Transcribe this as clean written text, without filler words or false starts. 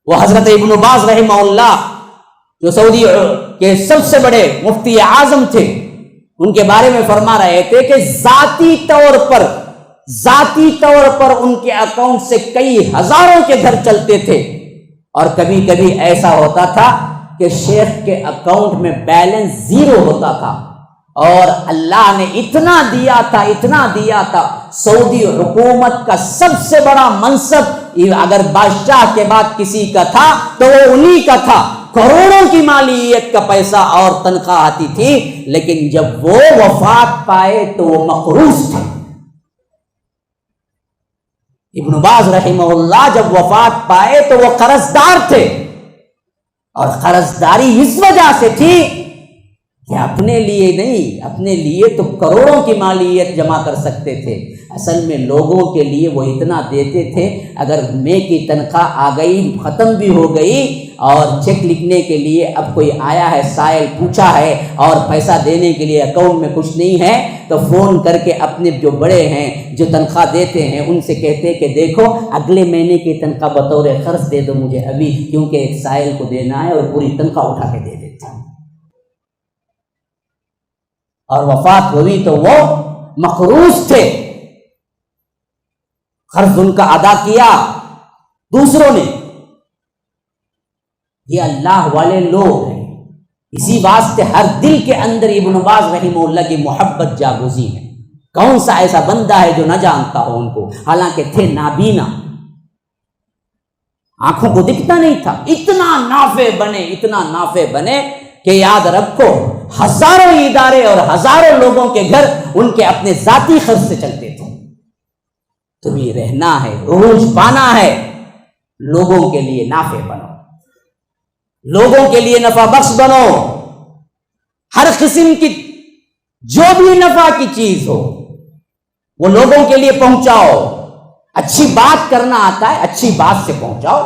وہ حضرت ابن باز رحمہ اللہ جو سعودی کے سب سے بڑے مفتی اعظم تھے، ان کے بارے میں فرما رہے تھے کہ ذاتی طور پر ان کے اکاؤنٹ سے کئی ہزاروں کے گھر چلتے تھے، اور کبھی کبھی ایسا ہوتا تھا کہ شیخ کے اکاؤنٹ میں بیلنس زیرو ہوتا تھا، اور اللہ نے اتنا دیا تھا سعودی حکومت کا سب سے بڑا منصب اگر بادشاہ کے بعد کسی کا تھا تو وہ انہی کا تھا، کروڑوں کی مالیت کا پیسہ اور تنخواہ آتی تھی، لیکن جب وہ وفات پائے تو وہ مقروض تھے۔ ابن باز رحمہ اللہ جب وفات پائے تو وہ قرضدار تھے، اور قرضداری اس وجہ سے تھی کہ اپنے لیے نہیں، اپنے لیے تو کروڑوں کی مالیت جمع کر سکتے تھے، اصل میں لوگوں کے لیے وہ اتنا دیتے تھے، اگر مے کی تنخواہ آ گئی ختم بھی ہو گئی اور چیک لکھنے کے لیے اب کوئی آیا ہے، سائل پوچھا ہے اور پیسہ دینے کے لیے اکاؤنٹ میں کچھ نہیں ہے، تو فون کر کے اپنے جو بڑے ہیں جو تنخواہ دیتے ہیں ان سے کہتے کہ دیکھو اگلے مہینے کی تنخواہ بطور قرض دے دو مجھے ابھی، کیونکہ ایک سائل کو دینا ہے، اور پوری تنخواہ اٹھا کے دے دیتا ہے۔ اور وفات ہوئی تو وہ مقروض تھے، قرض ان کا ادا کیا دوسروں نے۔ یہ اللہ والے لوگ ہیں، اسی واسطے ہر دل کے اندر ابن باز رحمہ اللہ کی محبت جاگوزی ہے۔ کون سا ایسا بندہ ہے جو نہ جانتا ہو ان کو، حالانکہ تھے نابینا، آنکھوں کو دکھتا نہیں تھا، اتنا نافع بنے کہ یاد رکھو ہزاروں ادارے اور ہزاروں لوگوں کے گھر ان کے اپنے ذاتی خرچ سے چلتے تھے۔ تمہیں رہنا ہے، عروج پانا ہے، لوگوں کے لیے نافع بنو، لوگوں کے لیے نفع بخش بنو، ہر قسم کی جو بھی نفع کی چیز ہو وہ لوگوں کے لیے پہنچاؤ۔ اچھی بات کرنا آتا ہے، اچھی بات سے پہنچاؤ۔